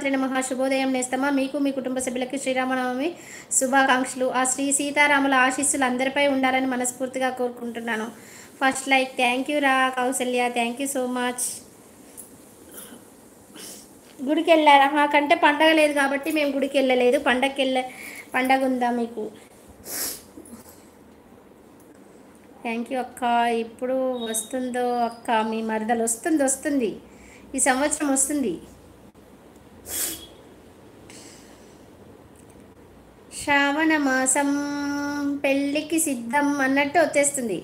శ్రీమాత్రే నమః. శుభోదయం నేస్తమా. మీకు మీ కుటుంబ సభ్యులకి శ్రీరామనవమి శుభాకాంక్షలు. ఆ శ్రీ సీతారాముల ఆశీస్సులు అందరిపై ఉండాలని మనస్ఫూర్తిగా కోరుకుంటున్నాను. First like. థ్యాంక్ యూ రా Kausalya, thank you so much. గుడికి వెళ్ళారా? మాకంటే పండగ లేదు కాబట్టి మేము గుడికి వెళ్ళలేదు. పండగ ఉందా మీకు? థ్యాంక్ యూ అక్క. ఇప్పుడు వస్తుందో అక్క మీ మరదలు? వస్తుంది ఈ సంవత్సరం వస్తుంది. శ్రావణ మాసం పెళ్ళికి సిద్ధం అన్నట్టు వచ్చేస్తుంది.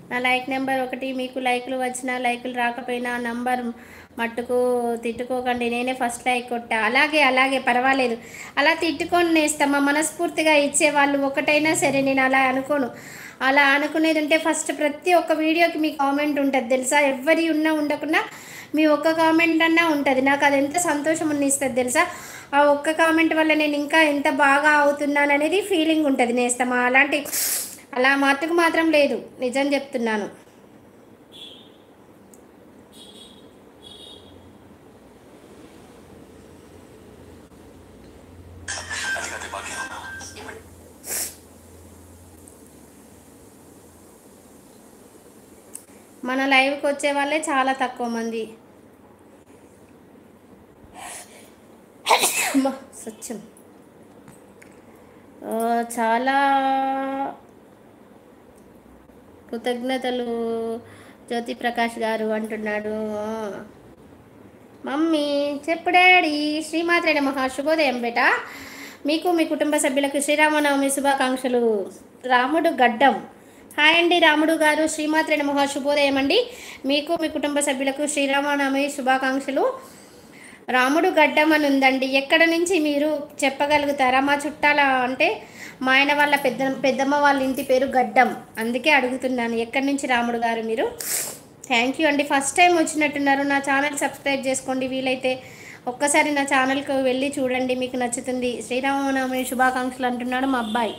నా లైక్ నెంబర్ 1. మీకు లైకులు వచ్చినా లైకులు రాకపోయినా నంబర్ మట్టుకు తిట్టుకోకండి. నేనే ఫస్ట్ లైక్ కొట్టా. అలాగే పర్వాలేదు. అలా తిట్టుకొని నేస్తామా. మనస్ఫూర్తిగా ఇచ్చేవాళ్ళు ఒకటైనా సరే. నేను అలా అనుకోను. అలా అనుకునేది ఉంటే ఫస్ట్ ప్రతి ఒక్క వీడియోకి మీ కామెంట్ ఉంటుంది తెలుసా. ఎవరి ఉన్నా ఉండకున్నా మీ ఒక్క కామెంట్ అన్నా ఉంటుంది. నాకు అది ఎంత సంతోషం ఇస్తుంది తెలుసా. ఆ ఒక్క కామెంట్ వల్ల నేను ఇంకా ఎంత బాగా అవుతున్నాను అనేది ఫీలింగ్ ఉంటుంది నేస్తామా. అలా మట్టుకు మాత్రం లేదు, నిజం చెప్తున్నాను. మన లైవ్కి వచ్చే వాళ్ళే చాలా తక్కువ మంది. సత్యం. చాలా కృతజ్ఞతలు జ్యోతి ప్రకాష్ గారు అంటున్నాడు. మమ్మీ చెప్పు డాడీ. శ్రీమాత్రే నమః. శుభోదయం బేట. మీకు మీ కుటుంబ సభ్యులకు శ్రీరామనవమి శుభాకాంక్షలు. రాముడు గడ్డం. హాయ్ అండి రాముడు గారు. శ్రీమాత్రే నమః. శుభోదయం అండి. మీకు మీ కుటుంబ సభ్యులకు శ్రీరామనవమి శుభాకాంక్షలు. రాముడు గడ్డం అని ఉందండి. ఎక్కడ నుంచి మీరు చెప్పగలుగుతారా? మా చుట్టాల అంటే మా ఆయన వాళ్ళ పెద్దమ్మ వాళ్ళ ఇంటి పేరు గడ్డం, అందుకే అడుగుతున్నాను. ఎక్కడి నుంచి రాముడు గారు మీరు? థ్యాంక్ యూ అండి. ఫస్ట్ టైం వచ్చినట్టున్నారు. నా ఛానల్ సబ్స్క్రైబ్ చేసుకోండి. వీలైతే ఒక్కసారి నా ఛానల్కి వెళ్ళి చూడండి, మీకు నచ్చుతుంది. శ్రీరామనవమి శుభాకాంక్షలు అంటున్నాడు మా అబ్బాయి.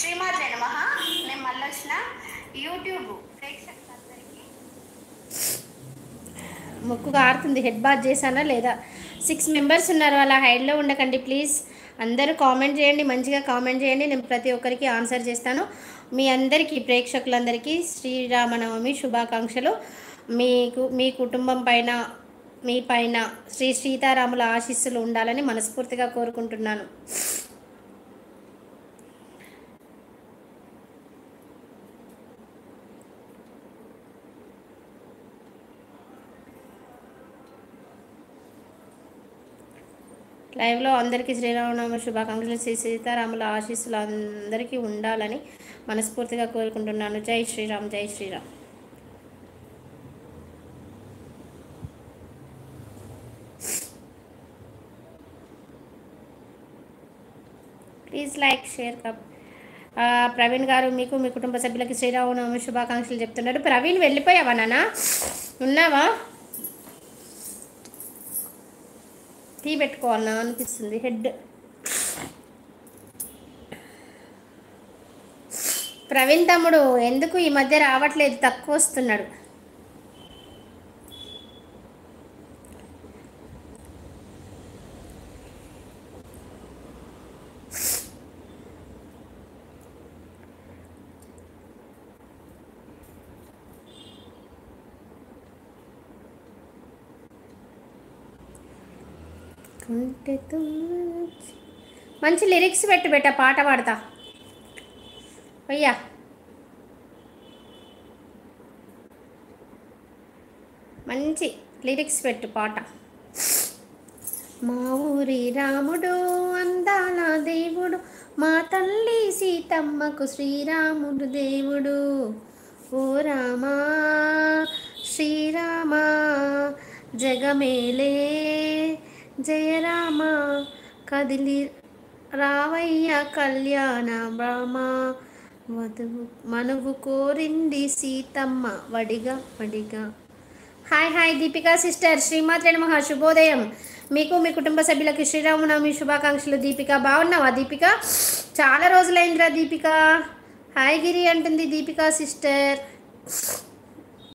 శ్రీమాత్రే నమః. నేను మళ్ళీ వచ్చిన యూట్యూబ్ ప్రేక్షకులందరికీ ముక్కు కారుతుంది. హెడ్ బాత్ చేశానా లేదా? 6 మెంబర్స్ ఉన్నారు. అలా హైడ్లో ఉండకండి ప్లీజ్. అందరూ కామెంట్ చేయండి, మంచిగా కామెంట్ చేయండి. నేను ప్రతి ఒక్కరికి ఆన్సర్ చేస్తాను. మీ అందరికీ ప్రేక్షకులందరికీ శ్రీరామనవమి శుభాకాంక్షలు. మీకు మీ కుటుంబం పైన మీ పైన శ్రీ సీతారాముల ఆశీస్సులు ఉండాలని మనస్ఫూర్తిగా కోరుకుంటున్నాను. లైవ్లో అందరికీ శ్రీరామనవమి శుభాకాంక్షలు. శ్రీ సీతారాముల ఆశీస్సులు అందరికీ ఉండాలని మనస్ఫూర్తిగా కోరుకుంటున్నాను. జై శ్రీరామ్, జై శ్రీరామ్. ప్లీజ్ లైక్ షేర్ కప్. ప్రవీణ్ గారు మీకు మీ కుటుంబ సభ్యులకి శ్రీరామనవమి శుభాకాంక్షలు చెప్తున్నాడు. ప్రవీణ్ వెళ్ళిపోయావా నాన్న? ఉన్నావా? టీ పెట్టుకోవాలన్నా అనిపిస్తుంది. హెడ్ ప్రవీణ్ తమ్ముడు ఎందుకు ఈ మధ్య రావట్లేదు, తక్కువ వస్తున్నాడు. మంచి లిరిక్స్ పెట్ట పాట పాడతా అయ్యా. మంచి లిరిక్స్ పెట్టు పాట. మా ఊరి రాముడు అందాల దేవుడు, మా తల్లి సీతమ్మకు శ్రీరాముడు దేవుడు. ఓ రామా శ్రీరామా జగమేలే జయ రామ, కదిలి రావయ్య కళ్యాణ రామ, మనువు కోరింది సీతమ్మ వడిగా వడిగా. Hi Deepika sister. శ్రీమాత్రే నమః. శుభోదయం. మీకు మీ కుటుంబ సభ్యులకి శ్రీరామనవమి శుభాకాంక్షలు. దీపిక బాగున్నావా? దీపిక చాలా రోజులైందిరా దీపిక. హాయ్ గిరి అంటుంది దీపికా సిస్టర్.